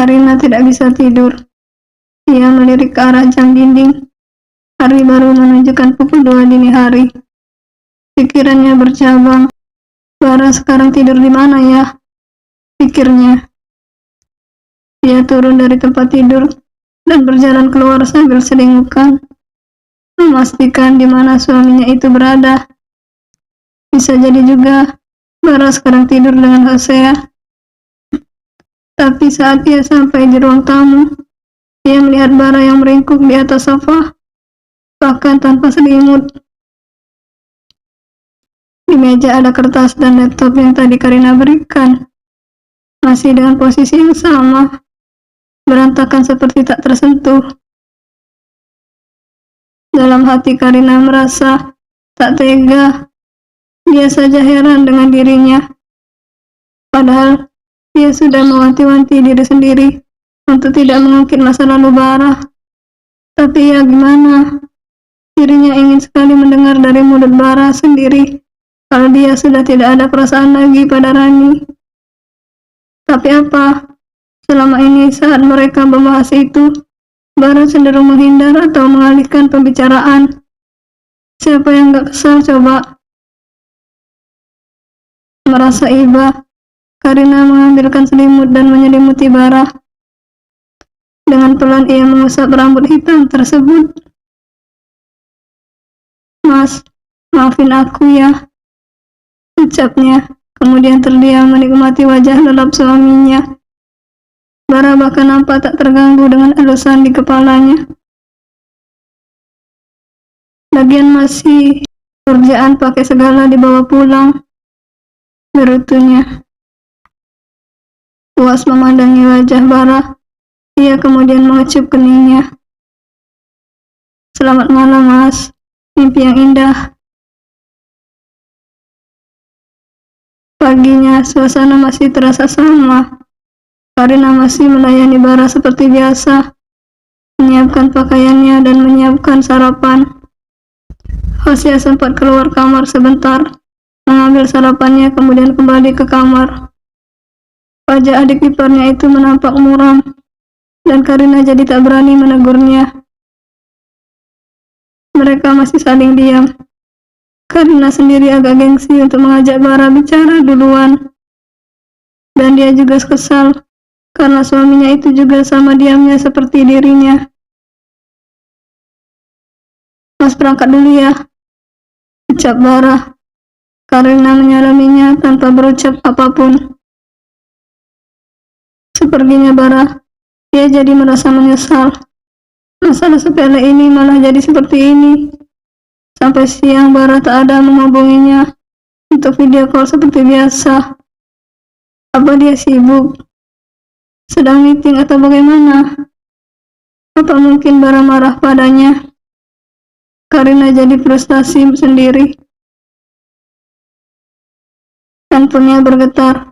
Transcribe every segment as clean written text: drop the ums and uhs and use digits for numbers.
Karina tidak bisa tidur. Ia melirik ke arah jam dinding. Hari baru menunjukkan pukul 2 dini hari. Pikirannya bercabang. Bara sekarang tidur di mana ya? Pikirnya. Dia turun dari tempat tidur dan berjalan keluar sambil selingukan, memastikan di mana suaminya itu berada. Bisa jadi juga Bara sekarang tidur dengan Hosea. Tapi saat ia sampai di ruang tamu, ia melihat Bara yang meringkuk di atas sofa, bahkan tanpa selimut. Di meja ada kertas dan laptop yang tadi Karina berikan, masih dengan posisi yang sama, berantakan seperti tak tersentuh. Dalam hati Karina merasa tak tega. Dia saja heran dengan dirinya. Padahal dia sudah mewanti-wanti diri sendiri untuk tidak mengungkit masa lalu Bara. Tapi ya gimana? Dirinya ingin sekali mendengar dari mulut Bara sendiri kalau dia sudah tidak ada perasaan lagi pada Rani. Tapi apa? Selama ini saat mereka membahas itu, Bara cenderung menghindar atau mengalihkan pembicaraan. Siapa yang gak kesal coba? Merasa iba, Karina mengambilkan selimut dan menyelimuti Bara. Dengan pelan ia mengusap rambut hitam tersebut. Mas, maafin aku ya, ucapnya, kemudian terdiam menikmati wajah lelap suaminya. Bara bahkan nampak tak terganggu dengan elusan di kepalanya. Lagian masih kerjaan pakai segala dibawa pulang, gerutunya. Puas memandangi wajah Bara, ia kemudian mengecup keningnya. Selamat malam, Mas. Mimpi yang indah. Paginya, suasana masih terasa sama. Karina masih melayani Bara seperti biasa, menyiapkan pakaiannya dan menyiapkan sarapan. Hosea sempat keluar kamar sebentar, mengambil sarapannya kemudian kembali ke kamar. Wajah adik iparnya itu menampak muram, dan Karina jadi tak berani menegurnya. Mereka masih saling diam. Karina sendiri agak gengsi untuk mengajak Bara bicara duluan. Dan dia juga kesal, karena suaminya itu juga sama diamnya seperti dirinya. Mas berangkat dulu ya, ucap Bara. Karina menyalaminya tanpa berucap apapun. Sepertinya Bara, dia jadi merasa menyesal. Masalah sepele ini malah jadi seperti ini. Sampai siang Bara tak ada menghubunginya untuk video call seperti biasa. Apa dia sibuk? Sedang meeting atau bagaimana? Apa mungkin Bara marah padanya? Karina jadi frustasi sendiri. Handphonenya bergetar.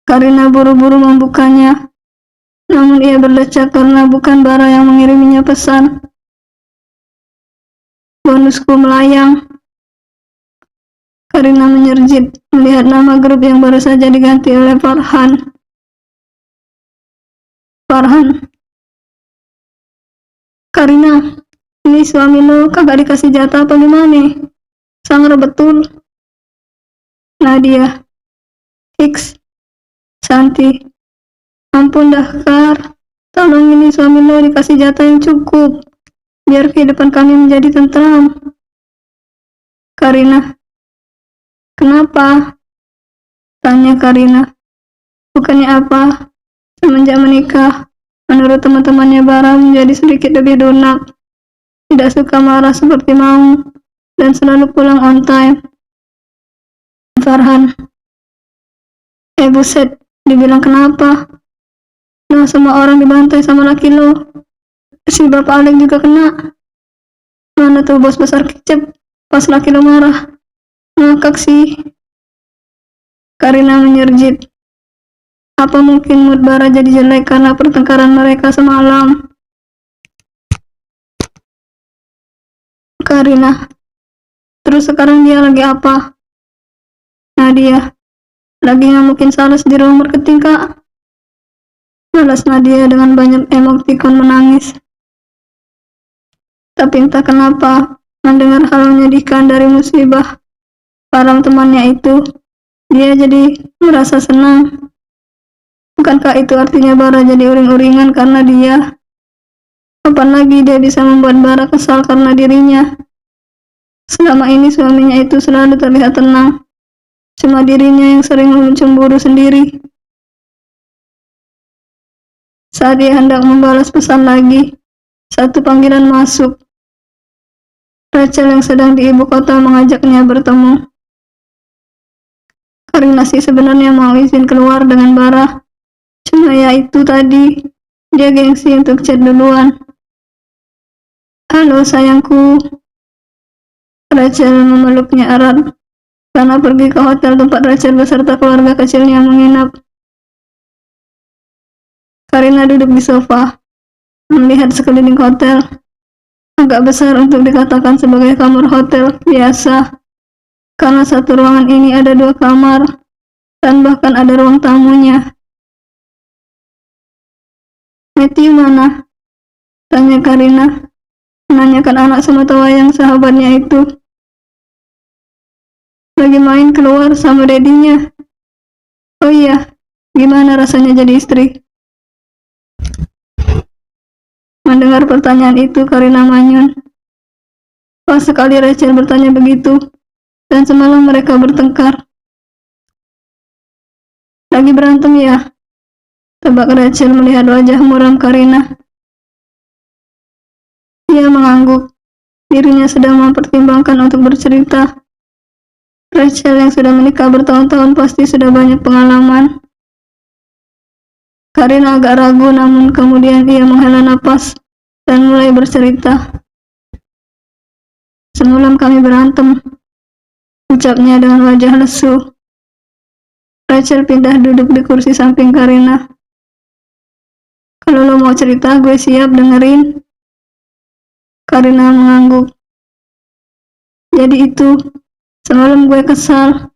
Karina buru-buru membukanya. Namun ia berdecak karena bukan Bara yang mengiriminya pesan. Bonusku melayang. Karina menyerjit melihat nama grup yang baru saja diganti oleh Farhan. Karina, ini suami lo kagak dikasih jatah apa gimana? Sangar betul. Nadia. X. Santi. Ampun dah Kar, tolong ini suami lo dikasih jatah yang cukup, biar kehidupan kami menjadi tentram. Karina. Kenapa? Tanya Karina. Bukannya apa? Semenjak menikah, menurut teman-temannya Bara menjadi sedikit lebih lunak. Tidak suka marah seperti mau, dan selalu pulang on time. Farhan. Buset, dibilang kenapa? Nah, semua orang dibantai sama laki lo. Si Bapak Alek juga kena. Mana tuh bos besar kecep pas laki lo marah? Ngakak sih. Karina menyerjit. Apa mungkin mood Bara jadi jelek karena pertengkaran mereka semalam? Karina. Terus sekarang dia lagi apa? Nadia. Lagi ngamukin sales di ruang marketing, Kak. Balas Nadia dengan banyak emotikon menangis. Tapi entah kenapa, mendengar hal menyedihkan dari musibah para temannya itu, dia jadi merasa senang. Bukankah itu artinya Bara jadi uring-uringan karena dia? Kapan lagi dia bisa membuat Bara kesal karena dirinya? Selama ini suaminya itu selalu terlihat tenang. Cuma dirinya yang sering mencemburu sendiri. Saat dia hendak membalas pesan lagi, satu panggilan masuk. Rachel yang sedang di ibu kota mengajaknya bertemu. Karina sih sebenarnya mau izin keluar dengan Bara. Cuma ya itu tadi, dia gengsi untuk chat duluan. Halo sayangku. Rachel memeluknya erat. Karena pergi ke hotel tempat Rachel beserta keluarga kecilnya menginap. Karina duduk di sofa, melihat sekeliling hotel. Agak besar untuk dikatakan sebagai kamar hotel biasa, karena satu ruangan ini ada 2 kamar, dan bahkan ada ruang tamunya. Matthew mana? Tanya Karina, menanyakan anak sematawayang sahabatnya itu. Lagi main keluar sama dedinya. Oh iya, gimana rasanya jadi istri? Mendengar pertanyaan itu, Karina manyun. Pas sekali Rachel bertanya begitu, dan semalam mereka bertengkar. Lagi berantem ya? Tebak Rachel melihat wajah muram Karina. Ia mengangguk. Dirinya sedang mempertimbangkan untuk bercerita. Rachel yang sudah menikah bertahun-tahun pasti sudah banyak pengalaman. Karina agak ragu, namun kemudian ia menghela napas dan mulai bercerita. Semalam kami berantem, ucapnya dengan wajah lesu. Rachel pindah duduk di kursi samping Karina. Kalau lo mau cerita, gue siap dengerin. Karina mengangguk. Jadi itu, semalam gue kesal.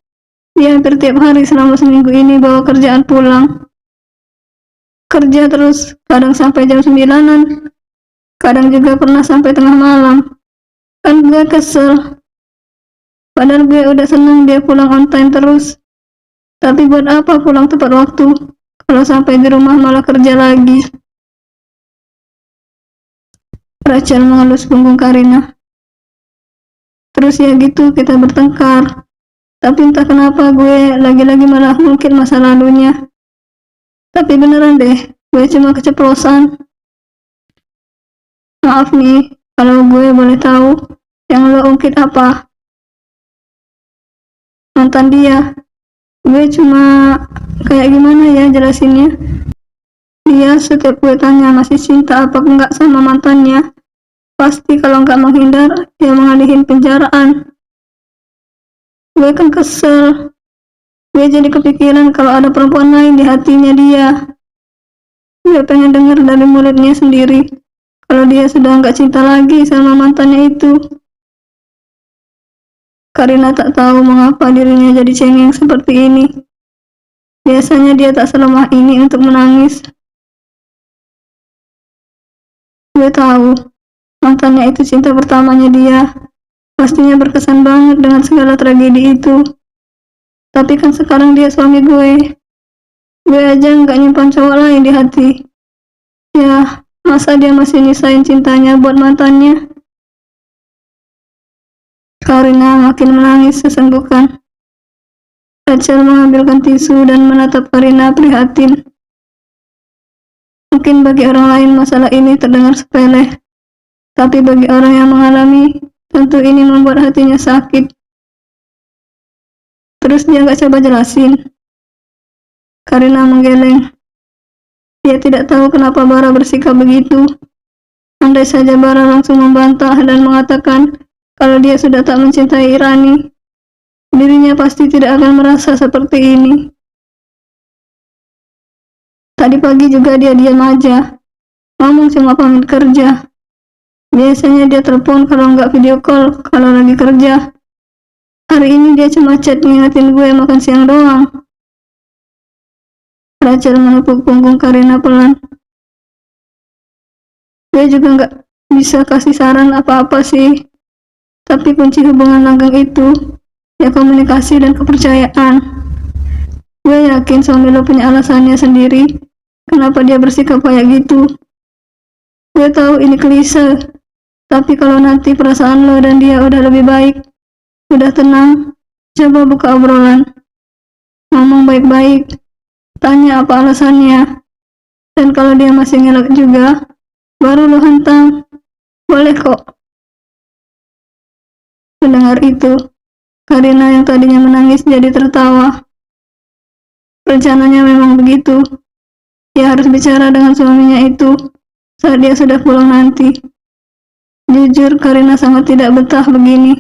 Dia hampir tiap hari selama seminggu ini bawa kerjaan pulang. Kerja terus, kadang sampai jam 9-an. Kadang juga pernah sampai tengah malam. Kan gue kesel. Padahal gue udah seneng dia pulang on time terus. Tapi buat apa pulang tepat waktu, kalau sampai di rumah malah kerja lagi? Rachel mengelus punggung Karina. Terus ya gitu kita bertengkar. Tapi entah kenapa gue lagi-lagi malah mungkin masa lalunya. Tapi beneran deh, gue cuma keceplosan. Maaf nih, kalau gue boleh tahu, yang lo ungkit apa? Mantan dia. Gue cuma kayak gimana ya jelasinnya? Dia setiap gue tanya masih cinta apa enggak sama mantannya, pasti kalau enggak menghindar, dia mengalihin penjaraan. Gue kan kesel. Gue jadi kepikiran kalau ada perempuan lain di hatinya dia. Gue pengen dengar dari mulutnya sendiri kalau dia sudah enggak cinta lagi sama mantannya itu. Karina tak tahu mengapa dirinya jadi cengeng seperti ini. Biasanya dia tak selemah ini untuk menangis. Gue tahu, mantannya itu cinta pertamanya dia. Pastinya berkesan banget dengan segala tragedi itu. Tapi kan sekarang dia suami gue. Gue aja nggak nyimpan cowok lain di hati. Ya, masa dia masih nyisain cintanya buat mantannya? Karina makin menangis sesenggukan. Rachel mengambilkan tisu dan menatap Karina prihatin. Mungkin bagi orang lain masalah ini terdengar sepele, tapi bagi orang yang mengalami, tentu ini membuat hatinya sakit. Terus dia nggak coba jelasin. Karina menggeleng. Dia tidak tahu kenapa Bara bersikap begitu. Andai saja Bara langsung membantah dan mengatakan kalau dia sudah tak mencintai Irani, dirinya pasti tidak akan merasa seperti ini. Tadi pagi juga dia diam aja, ngomong cuma pamit kerja. Biasanya dia telepon kalau nggak video call kalau lagi kerja. Hari ini dia cuma chat ngingetin gue makan siang doang. Rachel menepuk punggung Karina pelan. Gue juga nggak bisa kasih saran apa-apa sih. Tapi kunci hubungan langgeng itu ya komunikasi dan kepercayaan. Gue yakin suami lo punya alasannya sendiri kenapa dia bersikap kayak gitu. Gue tahu ini klise, tapi kalau nanti perasaan lo dan dia udah lebih baik, udah tenang, coba buka obrolan. Ngomong baik-baik, tanya apa alasannya. Dan kalau dia masih ngelak juga, baru lo hantam. Boleh kok. Mendengar itu, Karina yang tadinya menangis jadi tertawa. Rencananya memang begitu. Dia harus bicara dengan suaminya itu saat dia sudah pulang nanti. Jujur, Karina sangat tidak betah begini.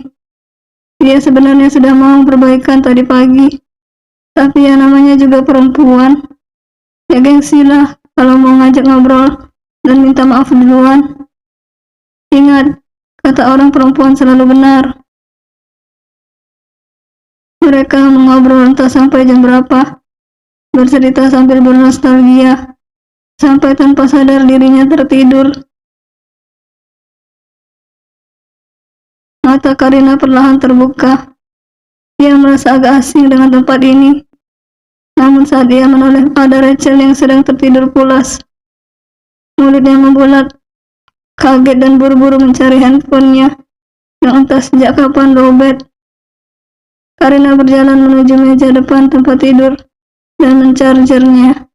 Dia sebenarnya sudah mau perbaikan tadi pagi. Tapi ya namanya juga perempuan. Ya gengsi lah kalau mau ngajak ngobrol dan minta maaf duluan. Ingat, kata orang perempuan selalu benar. Mereka mengobrol entah sampai jam berapa. Bercerita sambil bernostalgia. Sampai tanpa sadar dirinya tertidur. Mata Karina perlahan terbuka. Dia merasa agak asing dengan tempat ini. Namun saat dia menoleh pada Rachel yang sedang tertidur pulas, mulutnya membulat, kaget dan buru-buru mencari handphonenya yang entah sejak kapan lowbat. Karina berjalan menuju meja depan tempat tidur dan mencargernya.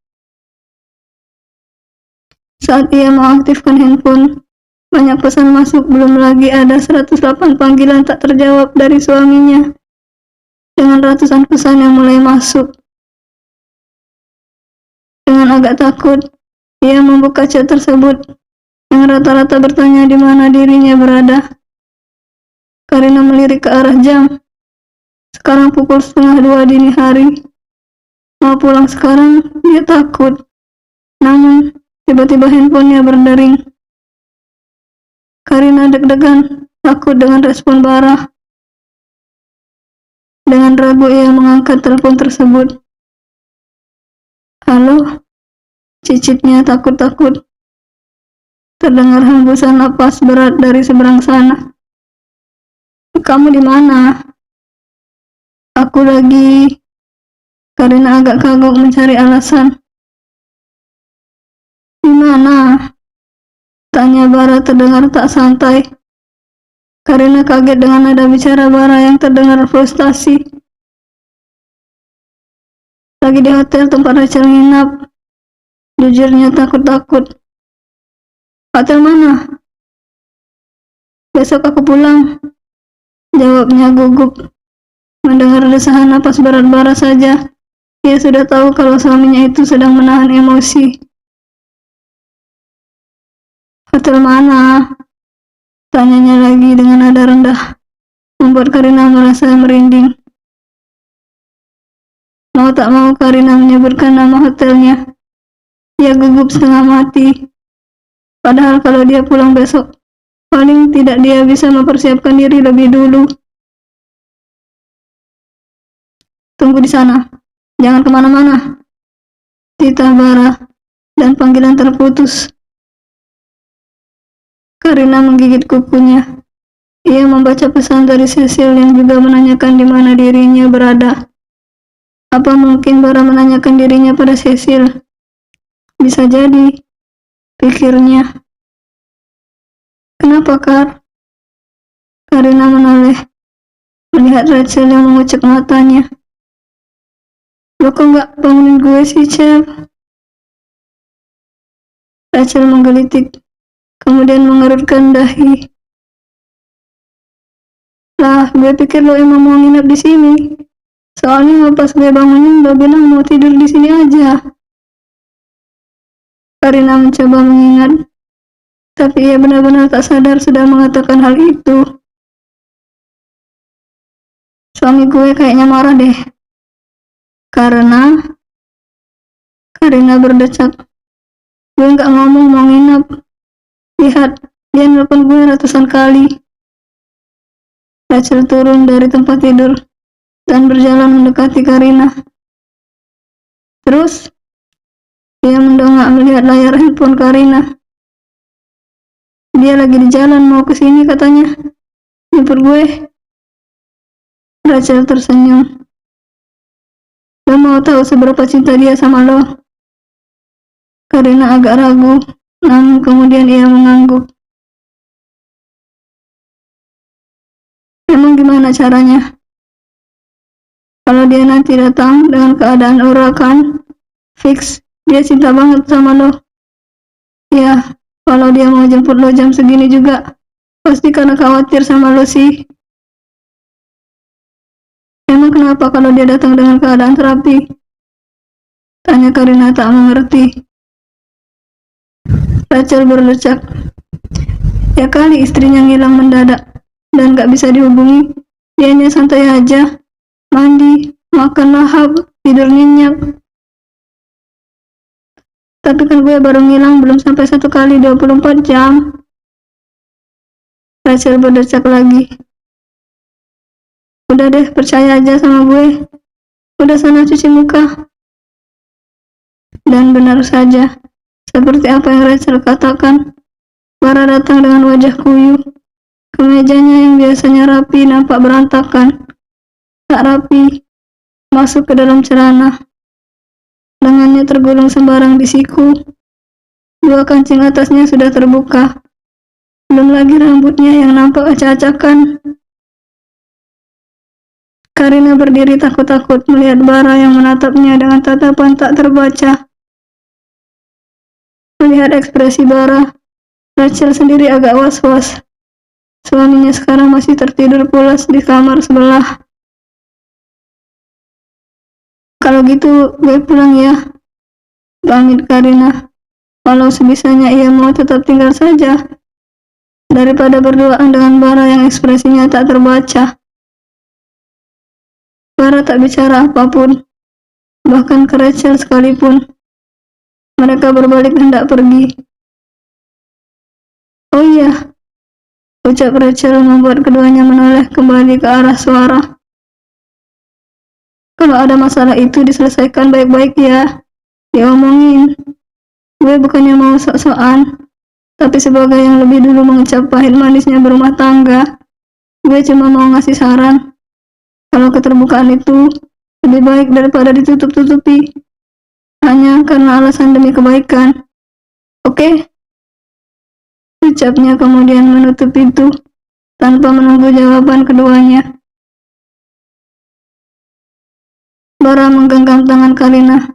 Saat ia mengaktifkan handphone, banyak pesan masuk, belum lagi ada 108 panggilan tak terjawab dari suaminya. Dengan ratusan pesan yang mulai masuk. Dengan agak takut, ia membuka chat tersebut yang rata-rata bertanya di mana dirinya berada. Karina melirik ke arah jam. Sekarang pukul 1:30 dini hari. Mau pulang sekarang, dia takut. Namun, tiba-tiba handphonenya berdering. Karina deg-degan, takut dengan respon Bara. Dengan ragu ia mengangkat telepon tersebut. Halo, cicitnya takut-takut. Terdengar hembusan napas berat dari seberang sana. Kamu di mana? Aku lagi. Karina agak kagok mencari alasan. Di mana? Tanya Bara terdengar tak santai. Karina kaget dengan nada bicara Bara yang terdengar frustasi. Lagi di hotel tempat Rachel nginap. Jujurnya takut-takut. Hotel mana? Besok aku pulang. Jawabnya gugup. Mendengar desahan napas berat Bara saja, ia sudah tahu kalau suaminya itu sedang menahan emosi. Hotel mana? Tanyanya lagi dengan nada rendah, membuat Karina merasa merinding. Mau tak mau Karina menyebutkan nama hotelnya. Ia gugup setengah mati. Padahal kalau dia pulang besok, paling tidak dia bisa mempersiapkan diri lebih dulu. Tunggu di sana, jangan kemana-mana. Titah Bara, dan panggilan terputus. Karina menggigit kukunya. Ia membaca pesan dari Cecil yang juga menanyakan di mana dirinya berada. Apa mungkin Bara menanyakan dirinya pada Cecil? Bisa jadi, pikirnya. Kenapa, Kar? Karina menoleh, melihat Rachel yang mengucek matanya. Lo kok nggak bangunin gue sih, Cel? Rachel menggelitik, kemudian mengerutkan dahi. Lah, gue pikir lo emang mau nginep di sini. Soalnya pas gue bangunin, lo bilang mau tidur di sini aja. Karina mencoba mengingat, tapi ia benar-benar tak sadar sudah mengatakan hal itu. Suami gue kayaknya marah deh. Karena Karina berdecak. Gue nggak ngomong mau nginep. Lihat, dia nelpon gue ratusan kali. Rachel turun dari tempat tidur dan berjalan mendekati Karina. Terus, Ia mendongak melihat layar handphone Karina. Dia lagi di jalan, mau ke sini katanya. Jemput gue. Rachel tersenyum. Lo mau tahu seberapa cinta dia sama lo? Karina agak ragu, namun kemudian ia mengangguk. Emang gimana caranya? Kalau dia nanti datang dengan keadaan urakan, fix, dia cinta banget sama lo. Ya, kalau dia mau jemput lo jam segini juga, pasti karena khawatir sama lo sih. Emang kenapa kalau dia datang dengan keadaan terapi? Tanya Karina tak mengerti. Rachel berlecak. Ya kali istrinya ngilang mendadak dan gak bisa dihubungi. Dianya santai aja, mandi, makan lahap, tidur nyenyak. Tapi kan gue baru ngilang belum sampai 1 kali 24 jam. Rachel berdesak lagi. Udah deh, percaya aja sama gue. Udah sana cuci muka. Dan benar saja, seperti apa yang Rachel katakan, Bara datang dengan wajah kuyu. Kemejanya yang biasanya rapi nampak berantakan. Tak rapi, masuk ke dalam celana. Lengannya tergulung sembarang di siku. 2 kancing atasnya sudah terbuka. Belum lagi rambutnya yang nampak acak-acakan. Karina berdiri takut-takut melihat Bara yang menatapnya dengan tatapan tak terbaca. Melihat ekspresi Bara, Rachel sendiri agak was-was. Suaminya sekarang masih tertidur pulas di kamar sebelah. Kalau gitu gue pulang ya, bangit Karina. Walau sebisanya ia mau tetap tinggal saja, daripada berduaan dengan Bara yang ekspresinya tak terbaca. Bara tak bicara apapun, bahkan ke Rachel sekalipun. Mereka berbalik hendak pergi. Oh iya, ucap Rachel membuat keduanya menoleh kembali ke arah suara. Kalau ada masalah itu diselesaikan baik-baik ya, diomongin. Gue bukannya mau sok-sokan, tapi sebagai yang lebih dulu mengecap pahit manisnya berumah tangga, gue cuma mau ngasih saran. Kalau keterbukaan itu lebih baik daripada ditutup-tutupi, hanya karena alasan demi kebaikan. Oke? Ucapnya kemudian menutup pintu, tanpa menunggu jawaban keduanya. Bara menggenggam tangan Karina,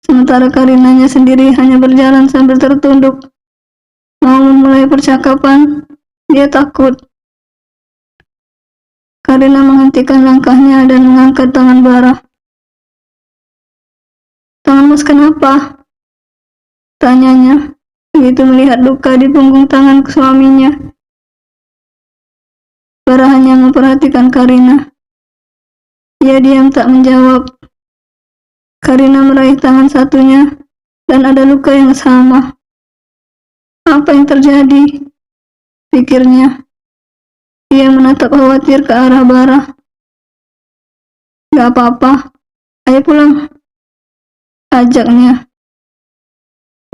sementara Karinanya sendiri hanya berjalan sambil tertunduk. Mau memulai percakapan, dia takut. Karina menghentikan langkahnya dan mengangkat tangan Bara. Tangan Mas kenapa? Tanyanya, begitu melihat luka di punggung tangan suaminya. Bara hanya memperhatikan Karina. Ia diam tak menjawab. Karina meraih tangan satunya, dan ada luka yang sama. Apa yang terjadi? Pikirnya. Ia menatap khawatir ke arah Bara. Gak apa-apa, ayo pulang, ajaknya.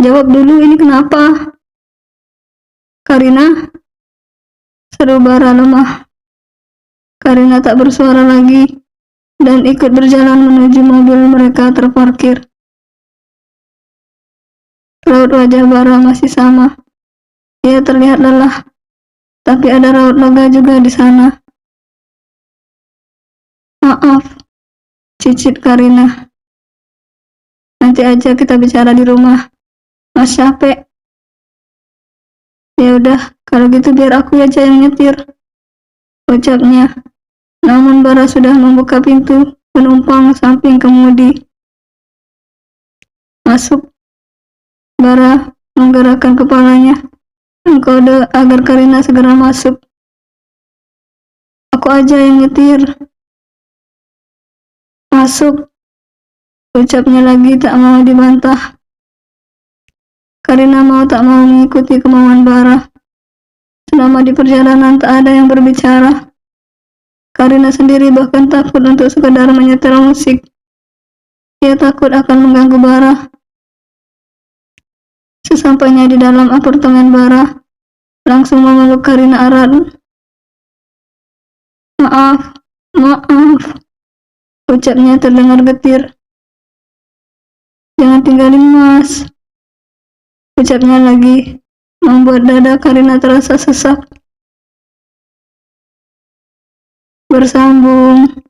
Jawab dulu, ini kenapa? Karina? Seru Bara lemah. Karina tak bersuara lagi, dan ikut berjalan menuju mobil mereka terparkir. Raut wajah Bara masih sama. Ia terlihat lelah, tapi ada raut lega juga di sana. Maaf, cicit Karina. Nanti aja kita bicara di rumah. Mas capek. Ya udah, kalau gitu biar aku aja yang nyetir, ucapnya. Namun Bara sudah membuka pintu penumpang samping kemudi. Masuk. Bara menggerakkan kepalanya, mengkode agar Karina segera masuk. Aku aja yang nyetir. Masuk, ucapnya lagi tak mau dibantah. Karina mau tak mau mengikuti kemauan Bara. Selama di perjalanan tak ada yang berbicara. Karina sendiri bahkan takut untuk sekedar menyetel musik. Ia takut akan mengganggu Bara. Sesampainya di dalam apartemen Bara, langsung memeluk Karina erat. Maaf, maaf, ucapnya terdengar getir. Jangan tinggalin Mas, ucapnya lagi, membuat dada Karina terasa sesak. Bersambung.